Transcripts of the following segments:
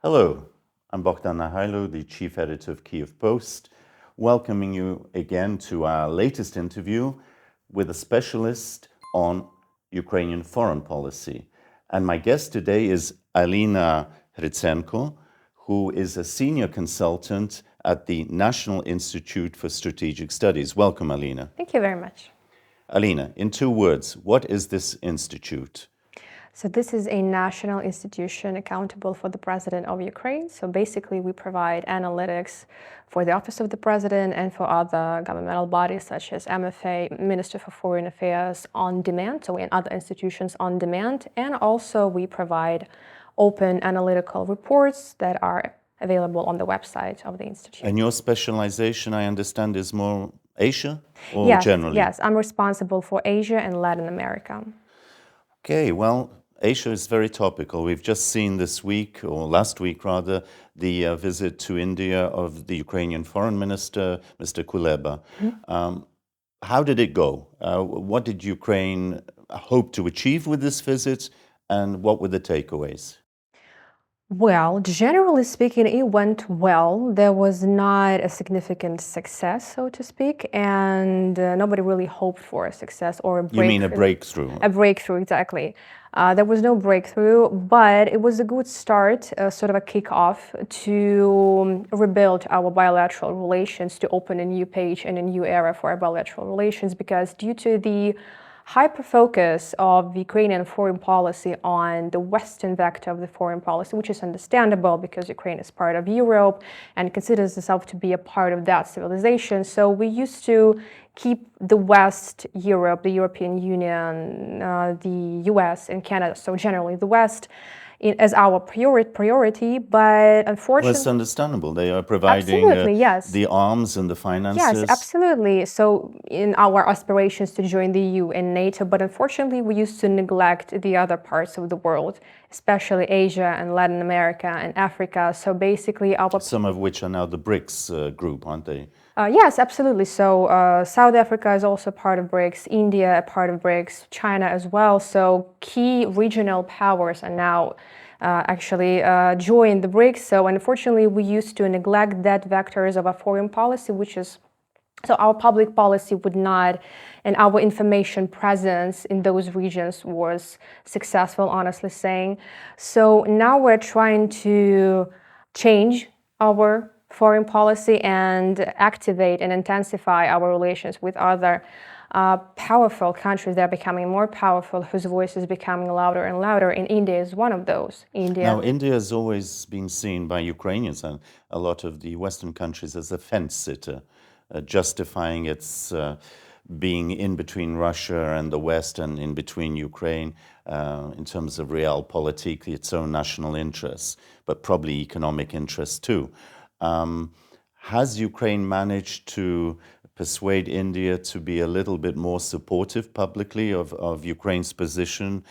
Hello, I'm Bohdan Nahaylo, the chief editor of Kyiv Post, welcoming you again to our latest interview with a specialist on Ukrainian foreign policy. And my guest today is Alina Hrytsenko, who is a senior consultant at the National Institute for Strategic Studies. Welcome, Alina. Thank you very much. Alina, in 2 words, what is this institute? So this is a national institution accountable for the President of Ukraine. So basically we provide analytics for the Office of the President and for other governmental bodies such as MFA, Minister for Foreign Affairs on demand, so in other institutions on demand. And also we provide open analytical reports that are available on the website of the institute. And your specialization, I understand, is more Asia or Yes, generally? yes, I'm responsible for Asia and Latin America. Okay, well, Asia is very topical. We've just seen this week, or last week rather, the visit to India of the Ukrainian Foreign Minister, Mr. Kuleba. How did it go? What did Ukraine hope to achieve with this visit, and what were the takeaways? Well, generally speaking, it went well. There was not a significant success, so to speak, and nobody really hoped for a success or a breakthrough. You mean a breakthrough? A breakthrough, exactly. There was no breakthrough, but it was a good start, sort of a kickoff to rebuild our bilateral relations, to open a new page and a new era for our bilateral relations, because due to the hyper-focus of Ukrainian foreign policy on the Western vector of the foreign policy, which is understandable because Ukraine is part of Europe and considers itself to be a part of that civilization. So we used to keep the West, Europe, the European Union, the US and Canada, so generally the West, as our priority, but unfortunately... Well, it's understandable. They are providing the arms and the finances. Yes, absolutely. So in our aspirations to join the EU and NATO, but unfortunately we used to neglect the other parts of the world, especially Asia and Latin America and Africa. So basically Some of which are now the BRICS group, aren't they? Yes, absolutely. So South Africa is also part of BRICS, India a part of BRICS, China as well. So key regional powers are now actually join the BRICS. So unfortunately, we used to neglect that vectors of our foreign policy, which is, so our public policy would not, and our information presence in those regions was successful, honestly saying. So now we're trying to change our foreign policy and activate and intensify our relations with other powerful countries that are becoming more powerful, whose voice is becoming louder and louder, and India is one of those. Now, India has always been seen by Ukrainians and a lot of the Western countries as a fence-sitter, justifying its being in between Russia and the West and in between Ukraine in terms of realpolitik, its own national interests, but probably economic interests too. Has Ukraine managed to persuade India to be a little bit more supportive publicly of Ukraine's position,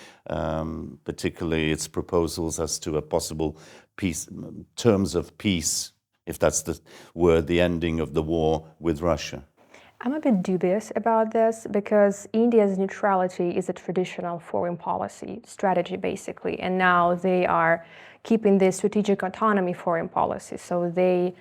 particularly its proposals as to a possible peace, terms of peace, if that's the word, the ending of the war with Russia? I'm a bit dubious about this because India's neutrality is a traditional foreign policy strategy, basically, and now they are keeping the strategic autonomy foreign policy. So they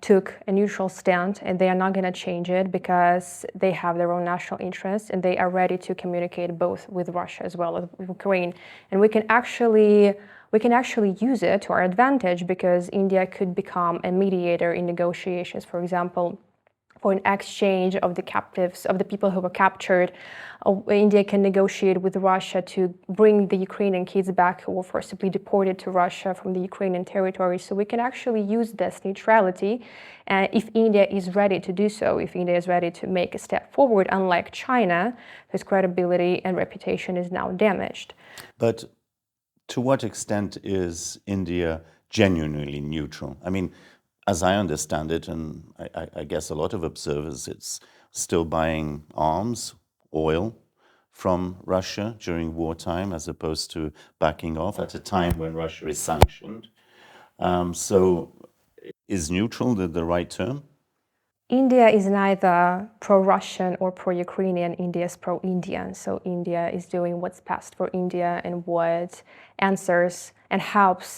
took a neutral stand and they are not going to change it because they have their own national interests and they are ready to communicate both with Russia as well as with Ukraine. And we can actually use it to our advantage because India could become a mediator in negotiations, for example, for an exchange of the captives, of the people who were captured. India can negotiate with Russia to bring the Ukrainian kids back who were forcibly deported to Russia from the Ukrainian territory. So we can actually use this neutrality if India is ready to do so, if India is ready to make a step forward, unlike China, whose credibility and reputation is now damaged. But to what extent is India genuinely neutral? I mean, as I understand it, and I guess a lot of observers, it's still buying arms, oil from Russia during wartime, as opposed to backing off at a time when Russia is sanctioned. So is neutral the right term? India is neither pro-Russian or pro-Ukrainian. India is pro-Indian. So India is doing what's best for India and what answers and helps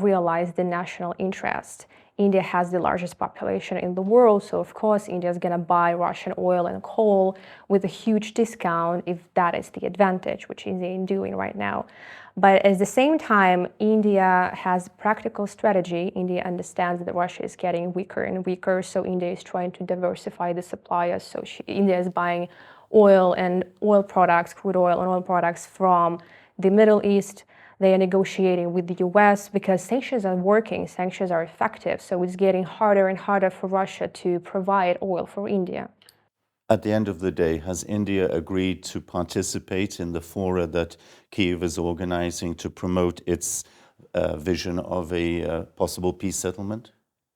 realize the national interest. India has the largest population in the world, so of course India is going to buy Russian oil and coal with a huge discount if that is the advantage, which India is doing right now. But at the same time, India has a practical strategy. India understands that Russia is getting weaker and weaker, so India is trying to diversify the suppliers. So India is buying oil and oil products, crude oil and oil products from the Middle East. They are negotiating with the US because sanctions are working, sanctions are effective. So it's getting harder and harder for Russia to provide oil for India. At the end of the day, has India agreed to participate in the fora that Kyiv is organizing to promote its vision of a possible peace settlement?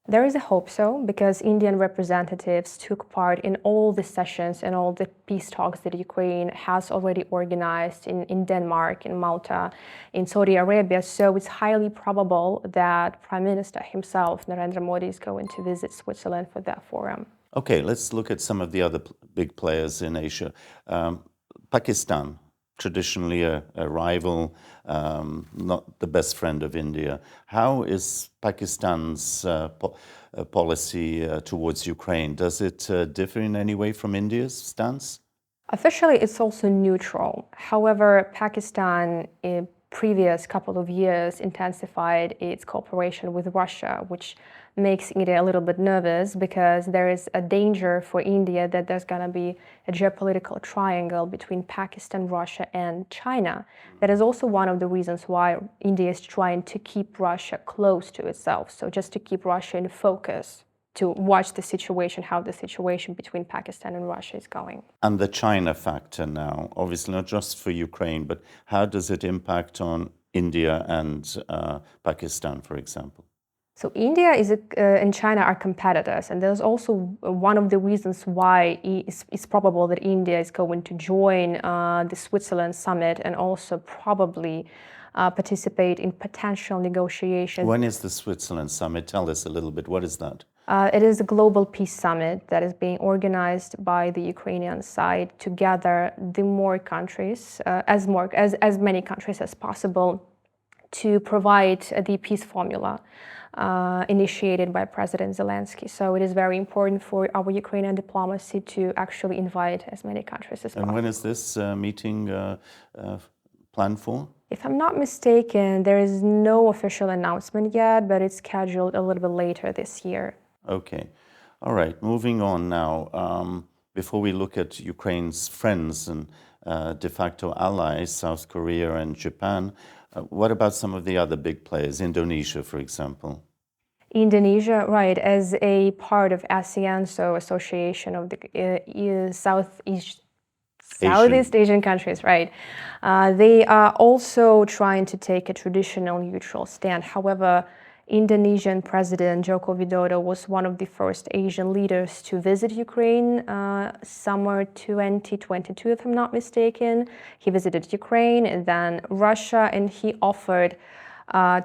There is a hope so, because Indian representatives took part in all the sessions and all the peace talks that Ukraine has already organized in Denmark, in Malta, in Saudi Arabia. So it's highly probable that Prime Minister himself, Narendra Modi, is going to visit Switzerland for that forum. Okay, let's look at some of the other big players in Asia. Pakistan, traditionally a rival, not the best friend of India. How is Pakistan's policy towards Ukraine? Does it differ in any way from India's stance? Officially, it's also neutral. However, Pakistan in previous couple of years intensified its cooperation with Russia, which makes India a little bit nervous because there is a danger for India that there's going to be a geopolitical triangle between Pakistan, Russia, and China. That is also one of the reasons why India is trying to keep Russia close to itself, so just to keep Russia in focus, to watch the situation, how the situation between Pakistan and Russia is going. And the China factor now, obviously not just for Ukraine, but how does it impact on India and Pakistan, for example? So India and China are competitors, and there's also one of the reasons why it's probable that India is going to join the Switzerland summit and also probably participate in potential negotiations. When is the Switzerland summit? Tell us a little bit. What is that? It is a global peace summit that is being organized by the Ukrainian side to gather the more countries, as many countries as possible, to provide the peace formula initiated by President Zelensky. So it is very important for our Ukrainian diplomacy to actually invite as many countries as possible. And when is this meeting planned for? If I'm not mistaken, there is no official announcement yet, but it's scheduled a little bit later this year. Okay. All right. Moving on now. Before we look at Ukraine's friends and de facto allies, South Korea and Japan, what about some of the other big players, Indonesia, for example? Indonesia, right, as a part of ASEAN, so Association of the Southeast Asian countries, right. They are also trying to take a traditional neutral stand. However, Indonesian President Joko Widodo was one of the first Asian leaders to visit Ukraine summer 2022, if I'm not mistaken. He visited Ukraine and then Russia, and he offered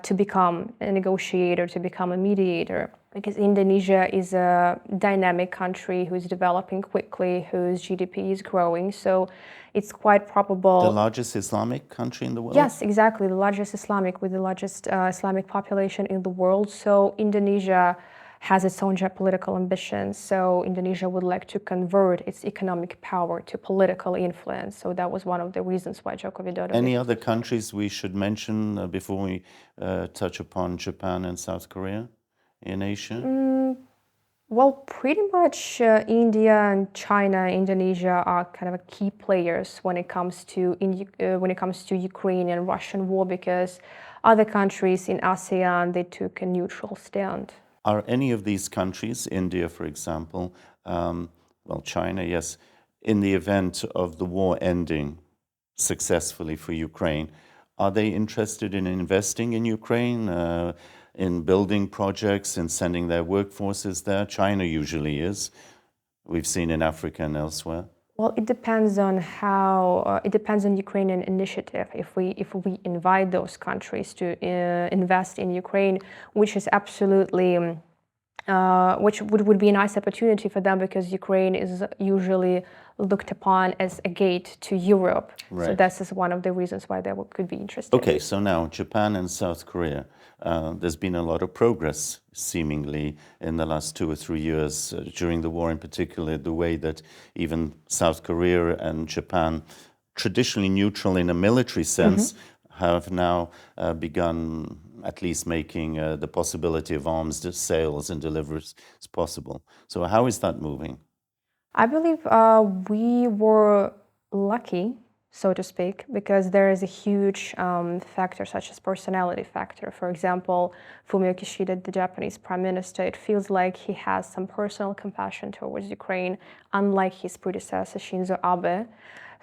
to become a negotiator, to become a mediator, because Indonesia is a dynamic country who's developing quickly, whose GDP is growing. So it's quite probable. The largest Islamic country in the world? Yes, exactly. The largest Islamic, with the largest Islamic population in the world. So Indonesia has its own geopolitical ambitions. So Indonesia would like to convert its economic power to political influence. So that was one of the reasons why Joko Widodo. Any other countries we should mention before we touch upon Japan and South Korea in Asia? Well, pretty much India and China, Indonesia are kind of key players when it comes to Ukraine and Russian war, because other countries in ASEAN, they took a neutral stand. Are any of these countries, India, for example, well, China, yes, in the event of the war ending successfully for Ukraine, are they interested in investing in Ukraine, in building projects, in sending their workforces there? China usually is. We've seen in Africa and elsewhere. Well, it depends on how. It depends on Ukrainian initiative. If we invite those countries to invest in Ukraine, which is absolutely which would be a nice opportunity for them because Ukraine is usually looked upon as a gate to Europe. So Right. this is one of the reasons why they could be interested. Okay, so now Japan and South Korea. There's been a lot of progress, seemingly, in the last 2 or 3 years during the war, in particular, the way that even South Korea and Japan, traditionally neutral in a military sense, have now begun at least making the possibility of arms sales and deliveries possible. So how is that moving? I believe we were lucky, so to speak, because there is a huge factor such as personality factor. For example, Fumio Kishida, the Japanese prime minister, it feels like he has some personal compassion towards Ukraine, unlike his predecessor Shinzo Abe,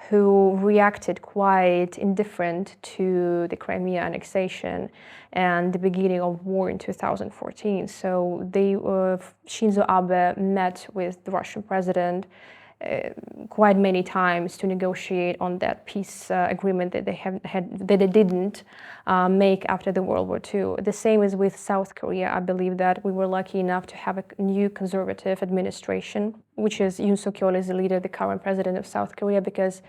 who reacted quite indifferent to the Crimea annexation and the beginning of war in 2014. So Shinzo Abe met with the Russian president quite many times to negotiate on that peace agreement that they didn't make after the World War II. The same is with South Korea. I believe that we were lucky enough to have a new conservative administration, which is Yoon Suk-yeol is the leader, the current president of South Korea, because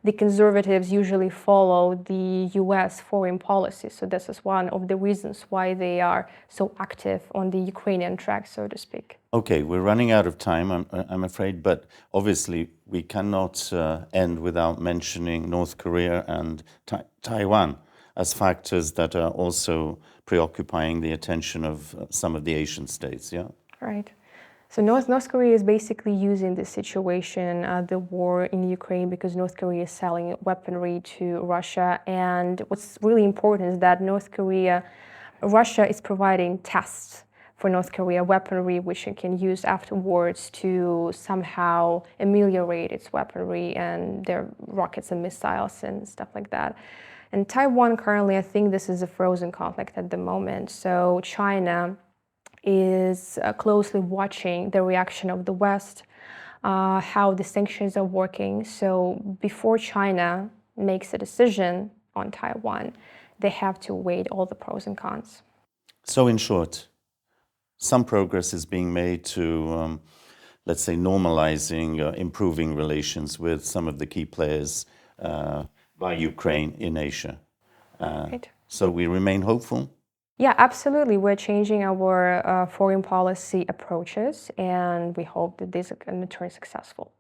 the conservatives usually follow the US foreign policy. So this is one of the reasons why they are so active on the Ukrainian track, so to speak. Okay, we're running out of time, I'm afraid, but obviously we cannot end without mentioning North Korea and Taiwan as factors that are also preoccupying the attention of some of the Asian states, yeah? Right. So North Korea is basically using this situation, the war in Ukraine, because North Korea is selling weaponry to Russia. And what's really important is that Russia is providing tests for North Korea, weaponry which it can use afterwards to somehow ameliorate its weaponry and their rockets and missiles and stuff like that. And Taiwan currently, I think this is a frozen conflict at the moment. So China is closely watching the reaction of the West, how the sanctions are working. So before China makes a decision on Taiwan, they have to weigh all the pros and cons. So in short, some progress is being made to, let's say, normalizing, improving relations with some of the key players by Ukraine in Asia. Right. So we remain hopeful? Yeah, absolutely. We're changing our foreign policy approaches, and we hope that this is going to turn successful.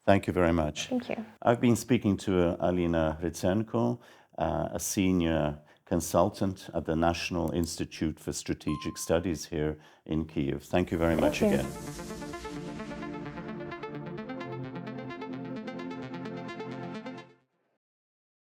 Thank you very much. Thank you. I've been speaking to Alina Hrytsenko, a senior consultant at the National Institute for Strategic Studies here in Kyiv. Thank you very much again.